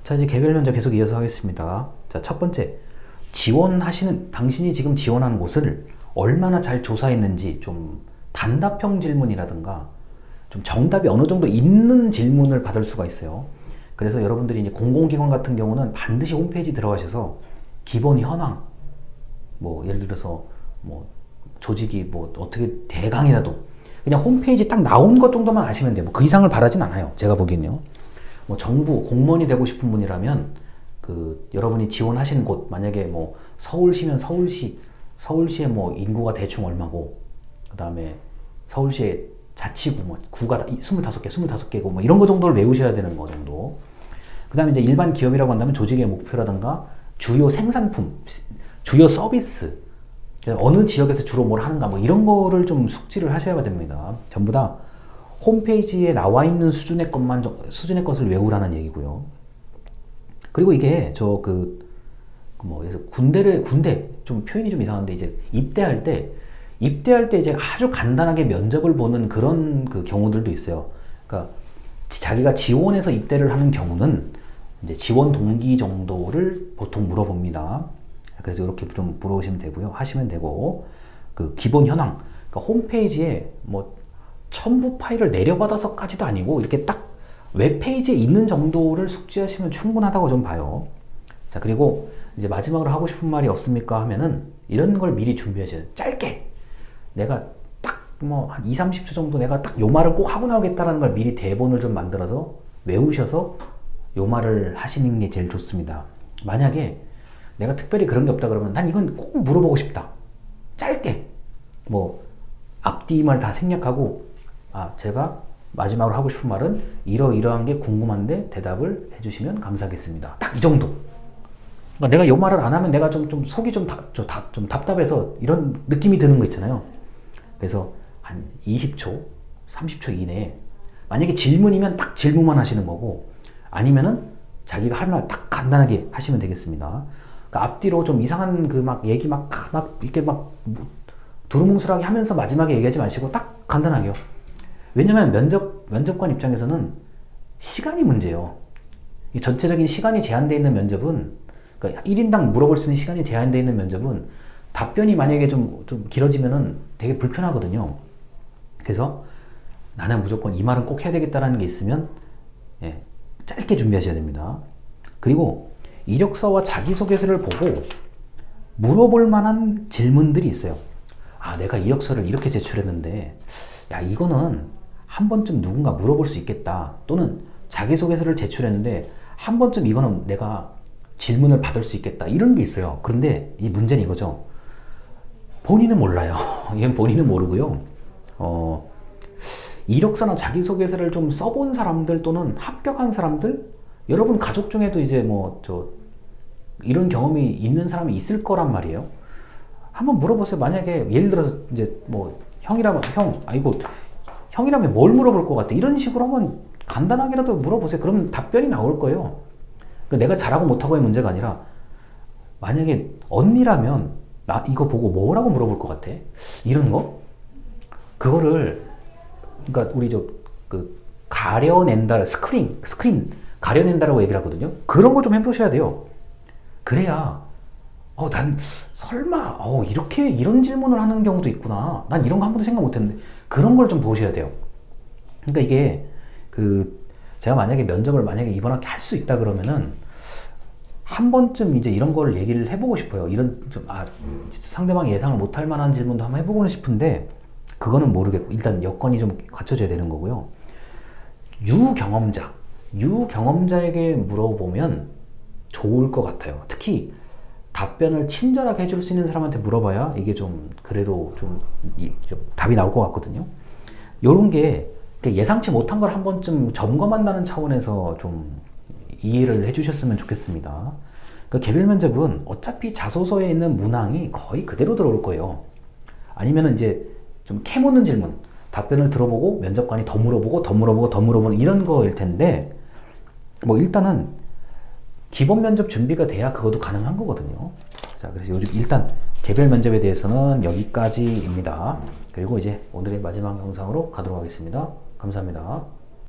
자, 이제 개별 면접 계속 이어서 하겠습니다. 자, 첫 번째. 당신이 지금 지원하는 곳을 얼마나 잘 조사했는지 좀 단답형 질문이라든가 좀 정답이 어느 정도 있는 질문을 받을 수가 있어요. 그래서 여러분들이 이제 공공기관 같은 경우는 반드시 홈페이지 들어가셔서 기본 현황, 뭐 예를 들어서 뭐 조직이 뭐 어떻게 대강이라도 그냥 홈페이지 딱 나온 것 정도만 아시면 돼요. 뭐 그 이상을 바라진 않아요. 제가 보기엔요. 뭐 정부 공무원이 되고 싶은 분이라면 여러분이 지원하시는 곳 만약에 뭐 서울시면 서울시에 뭐 인구가 대충 얼마고 그다음에 서울시의 자치구 뭐 구가 25개고 뭐 이런 거 정도를 외우셔야 되는 거 정도. 그다음에 이제 일반 기업이라고 한다면 조직의 목표라든가 주요 생산품, 주요 서비스, 어느 지역에서 주로 뭘 하는가 뭐 이런 거를 좀 숙지를 하셔야 됩니다. 전부 다 홈페이지에 나와 있는 수준의 것을 외우라는 얘기고요. 그리고 이게 군대 좀 표현이 좀 이상한데 이제 입대할 때 이제 아주 간단하게 면접을 보는 그런 경우들도 있어요. 그러니까 자기가 지원해서 입대를 하는 경우는 이제 지원 동기 정도를 보통 물어봅니다. 그래서 이렇게 좀 물어보시면 되고요. 하시면 되고 기본 현황, 그러니까 홈페이지에 뭐 첨부 파일을 내려받아서까지도 아니고 이렇게 딱 웹페이지에 있는 정도를 숙지하시면 충분하다고 좀 봐요. 자, 그리고 이제 마지막으로 하고 싶은 말이 없습니까 하면은 이런 걸 미리 준비하셔야 돼요. 짧게 내가 딱 뭐 한 20-30초 정도 내가 딱 요 말을 꼭 하고 나오겠다라는 걸 미리 대본을 좀 만들어서 외우셔서 요 말을 하시는 게 제일 좋습니다. 만약에 내가 특별히 그런 게 없다 그러면 난 이건 꼭 물어보고 싶다. 짧게 뭐 앞뒤 말 다 생략하고 제가 마지막으로 하고 싶은 말은 이러이러한 게 궁금한데 대답을 해주시면 감사하겠습니다. 딱 이 정도. 그러니까 내가 요 말을 안 하면 내가 좀 속이 좀 답답해서 이런 느낌이 드는 거 있잖아요. 그래서 한 20초, 30초 이내에 만약에 질문이면 딱 질문만 하시는 거고 아니면은 자기가 할 말 딱 간단하게 하시면 되겠습니다. 그러니까 앞뒤로 좀 이상한 얘기 이렇게 두루뭉술하게 하면서 마지막에 얘기하지 마시고 딱 간단하게요. 왜냐면 면접관 입장에서는 시간이 문제예요. 이 전체적인 시간이 제한되어 있는 면접은, 그러니까 1인당 물어볼 수 있는 시간이 제한되어 있는 면접은 답변이 만약에 좀 길어지면은 되게 불편하거든요. 그래서 나는 무조건 이 말은 꼭 해야 되겠다라는 게 있으면 짧게 준비하셔야 됩니다. 그리고 이력서와 자기소개서를 보고 물어볼 만한 질문들이 있어요. 내가 이력서를 이렇게 제출했는데 이거는 한 번쯤 누군가 물어볼 수 있겠다. 또는 자기소개서를 제출했는데 한 번쯤 이거는 내가 질문을 받을 수 있겠다. 이런 게 있어요. 그런데 이 문제는 이거죠. 본인은 몰라요. 이건 본인은 모르고요. 이력서나 자기소개서를 좀 써본 사람들 또는 합격한 사람들, 여러분 가족 중에도 이제 이런 경험이 있는 사람이 있을 거란 말이에요. 한번 물어보세요. 만약에 예를 들어서 이제 형이라면 뭘 물어볼 것 같아? 이런 식으로 한번 간단하게라도 물어보세요. 그러면 답변이 나올 거예요. 내가 잘하고 못하고의 문제가 아니라 만약에 언니라면 나 이거 보고 뭐라고 물어볼 것 같아? 이런 거? 그거를 그러니까 우리 가려낸다, 스크린 가려낸다라고 얘기를 하거든요. 그런 거 좀 해보셔야 돼요. 그래야 난 설마 이런 질문을 하는 경우도 있구나. 난 이런 거 한 번도 생각 못했는데 그런 걸 좀 보셔야 돼요. 그러니까 이게 제가 만약에 면접을 이번 학기 할 수 있다 그러면은 한 번쯤 이제 이런 거를 얘기를 해보고 싶어요. 상대방이 예상을 못할 만한 질문도 한번 해보고는 싶은데 그거는 모르겠고 일단 여건이 좀 갖춰져야 되는 거고요. 유경험자에게 물어보면 좋을 것 같아요. 특히 답변을 친절하게 해줄 수 있는 사람한테 물어봐야 이게 그래도 답이 나올 것 같거든요. 요런 게 예상치 못한 걸 한 번쯤 점검한다는 차원에서 좀 이해를 해주셨으면 좋겠습니다. 개별 면접은 어차피 자소서에 있는 문항이 거의 그대로 들어올 거예요. 아니면은 이제 좀 캐묻는 질문, 답변을 들어보고 면접관이 더 물어보고 이런 거일 텐데 일단은 기본 면접 준비가 돼야 그것도 가능한 거거든요. 자, 그래서 요즘 일단 개별 면접에 대해서는 여기까지입니다. 그리고 이제 오늘의 마지막 영상으로 가도록 하겠습니다. 감사합니다.